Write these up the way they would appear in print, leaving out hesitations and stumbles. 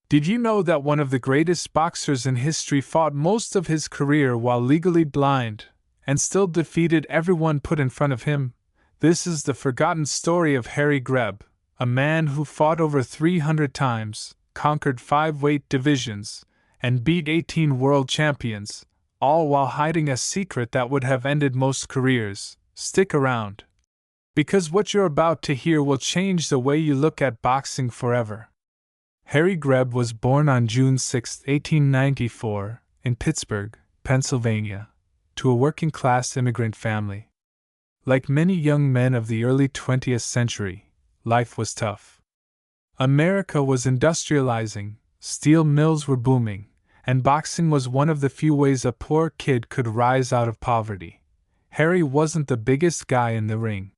Did you know that one of the greatest boxers in history fought most of his career while legally blind, and still defeated everyone put in front of him? This is the forgotten story of Harry Greb, a man who fought over 300 times, conquered 5 weight divisions, and beat 18 world champions, all while hiding a secret that would have ended most careers. Stick around, because what you're about to hear will change the way you look at boxing forever. Harry Greb was born on June 6, 1894, in Pittsburgh, Pennsylvania, to a working-class immigrant family. Like many young men of the early 20th century, life was tough. America was industrializing, steel mills were booming, and boxing was one of the few ways a poor kid could rise out of poverty. Harry wasn't the biggest guy in the ring.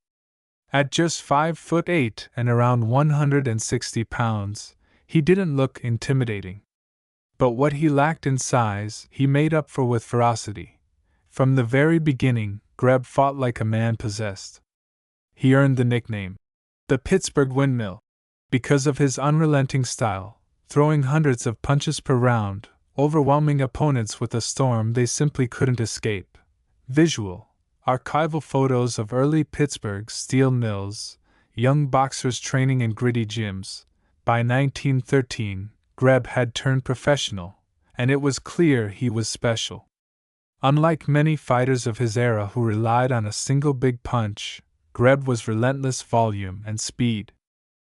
At just 5'8" and around 160 pounds, he didn't look intimidating. But what he lacked in size, he made up for with ferocity. From the very beginning, Greb fought like a man possessed. He earned the nickname, the Pittsburgh Windmill, because of his unrelenting style, throwing hundreds of punches per round, overwhelming opponents with a storm they simply couldn't escape. Visual, archival photos of early Pittsburgh steel mills, young boxers training in gritty gyms. By 1913, Greb had turned professional, and it was clear he was special. Unlike many fighters of his era who relied on a single big punch, Greb was relentless volume and speed.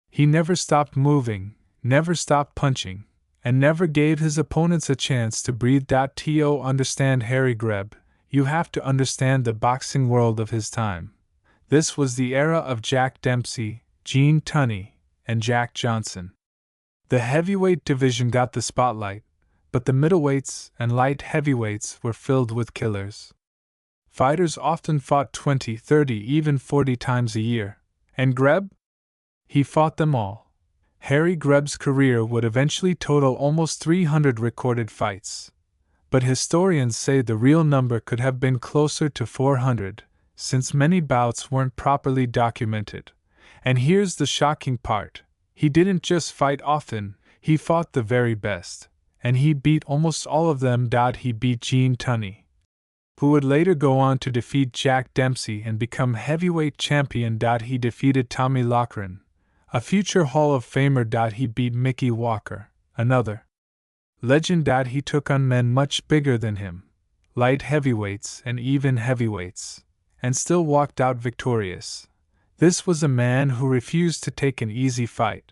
He never stopped moving, never stopped punching, and never gave his opponents a chance to breathe. To understand Harry Greb, you have to understand the boxing world of his time. This was the era of Jack Dempsey, Gene Tunney, and Jack Johnson. The heavyweight division got the spotlight, but the middleweights and light heavyweights were filled with killers. Fighters often fought 20, 30, even 40 times a year. And Greb? He fought them all. Harry Greb's career would eventually total almost 300 recorded fights. But historians say the real number could have been closer to 400, since many bouts weren't properly documented. And here's the shocking part. He didn't just fight often, he fought the very best. And he beat almost all of them. He beat Gene Tunney, who would later go on to defeat Jack Dempsey and become heavyweight champion. He defeated Tommy Loughran, a future Hall of Famer. He beat Mickey Walker, another legend. He took on men much bigger than him, light heavyweights and even heavyweights, and still walked out victorious. This was a man who refused to take an easy fight.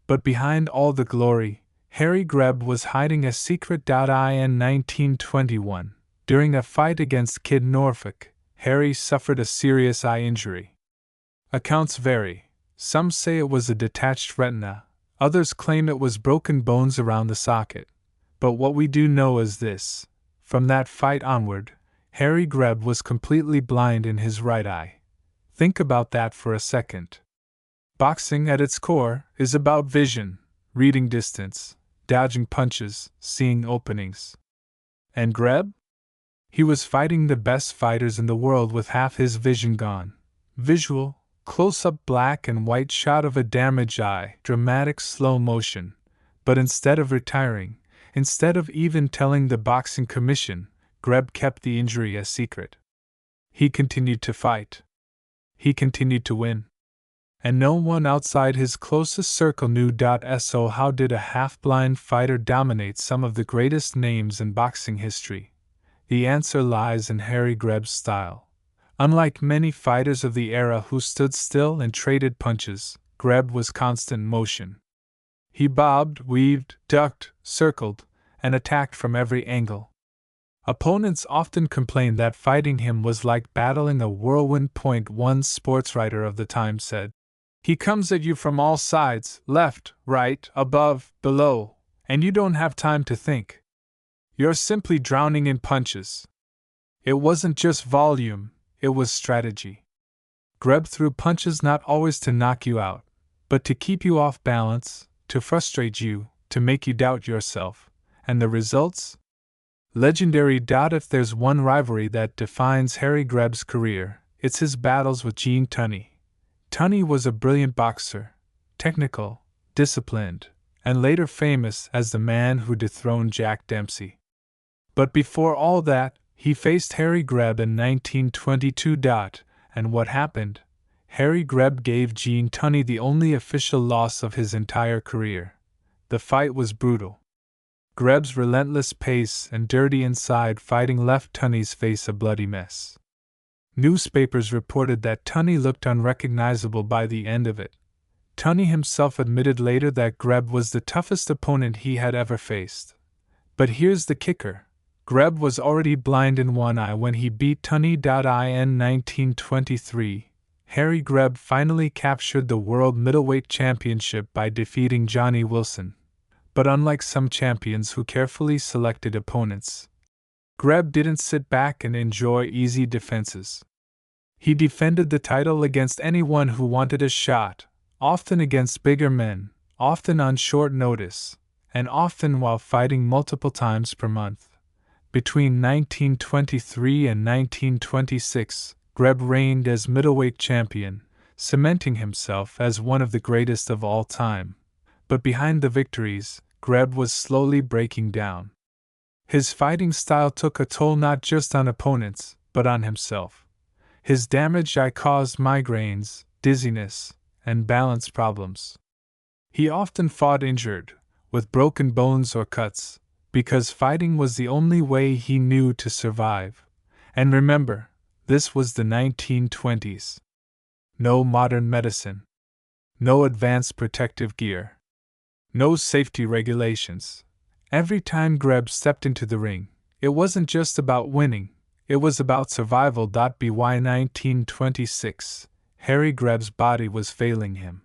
But behind all the glory, Harry Greb was hiding a secret. In 1921, during a fight against Kid Norfolk, Harry suffered a serious eye injury. Accounts vary. Some say it was a detached retina, others claim it was broken bones around the socket. But what we do know is this: from that fight onward, Harry Greb was completely blind in his right eye. Think about that for a second. Boxing at its core is about vision, reading distance, dodging punches, seeing openings. And Greb? He was fighting the best fighters in the world with half his vision gone. Visual, close-up black and white shot of a damaged eye, dramatic slow motion. But instead of retiring, instead of even telling the boxing commission, Greb kept the injury a secret. He continued to fight. He continued to win. And no one outside his closest circle knew. So how did a half-blind fighter dominate some of the greatest names in boxing history? The answer lies in Harry Greb's style. Unlike many fighters of the era who stood still and traded punches, Greb was constant motion. He bobbed, weaved, ducked, circled, and attacked from every angle. Opponents often complained that fighting him was like battling a whirlwind. One sportswriter of the time said, "He comes at you from all sides, left, right, above, below, and you don't have time to think. You're simply drowning in punches." It wasn't just volume, it was strategy. Greb threw punches not always to knock you out, but to keep you off balance, to frustrate you, to make you doubt yourself. And the results? Legendary. If there's one rivalry that defines Harry Greb's career, it's his battles with Gene Tunney. Tunney was a brilliant boxer, technical, disciplined, and later famous as the man who dethroned Jack Dempsey. But before all that, he faced Harry Greb in 1922. And what happened? Harry Greb gave Gene Tunney the only official loss of his entire career. The fight was brutal. Greb's relentless pace and dirty inside fighting left Tunney's face a bloody mess. Newspapers reported that Tunney looked unrecognizable by the end of it. Tunney himself admitted later that Greb was the toughest opponent he had ever faced. But here's the kicker. Greb was already blind in one eye when he beat Tunney. In 1923, Harry Greb finally captured the World Middleweight Championship by defeating Johnny Wilson. But unlike some champions who carefully selected opponents, Greb didn't sit back and enjoy easy defenses. He defended the title against anyone who wanted a shot, often against bigger men, often on short notice, and often while fighting multiple times per month. Between 1923 and 1926, Greb reigned as middleweight champion, cementing himself as one of the greatest of all time. But behind the victories, Greb was slowly breaking down. His fighting style took a toll not just on opponents, but on himself. His damaged eye caused migraines, dizziness, and balance problems. He often fought injured, with broken bones or cuts, because fighting was the only way he knew to survive. And remember, this was the 1920s. No modern medicine. No advanced protective gear. No safety regulations. Every time Greb stepped into the ring, it wasn't just about winning, it was about survival. By 1926, Harry Greb's body was failing him.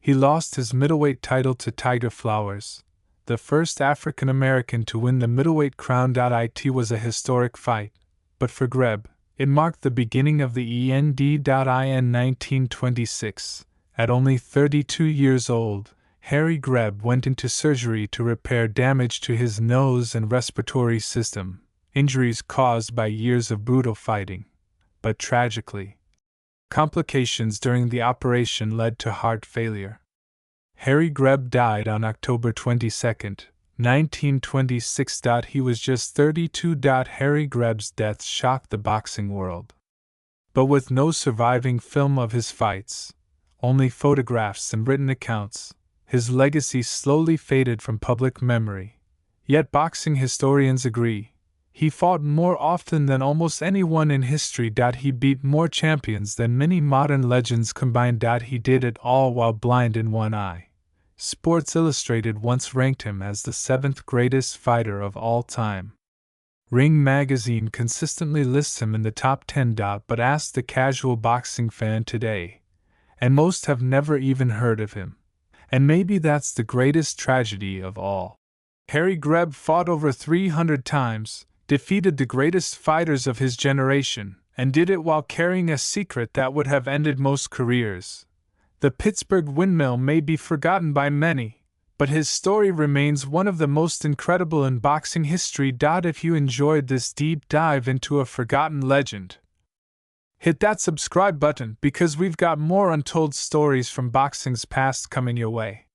He lost his middleweight title to Tiger Flowers, the first African American to win the middleweight crown. It was a historic fight, but for Greb, it marked the beginning of the end. In 1926, at only 32 years old, Harry Greb went into surgery to repair damage to his nose and respiratory system, injuries caused by years of brutal fighting. But tragically, complications during the operation led to heart failure. Harry Greb died on October 22, 1926. He was just 32. Harry Greb's death shocked the boxing world. But with no surviving film of his fights, only photographs and written accounts, his legacy slowly faded from public memory. Yet boxing historians agree, he fought more often than almost anyone in history. He beat more champions than many modern legends combined. He did it all while blind in one eye. Sports Illustrated once ranked him as the 7th greatest fighter of all time. Ring magazine consistently lists him in the top 10. But ask the casual boxing fan today, and most have never even heard of him. And maybe that's the greatest tragedy of all. Harry Greb fought over 300 times, defeated the greatest fighters of his generation, and did it while carrying a secret that would have ended most careers. The Pittsburgh Windmill may be forgotten by many, but his story remains one of the most incredible in boxing history. If you enjoyed this deep dive into a forgotten legend, hit that subscribe button because we've got more untold stories from boxing's past coming your way.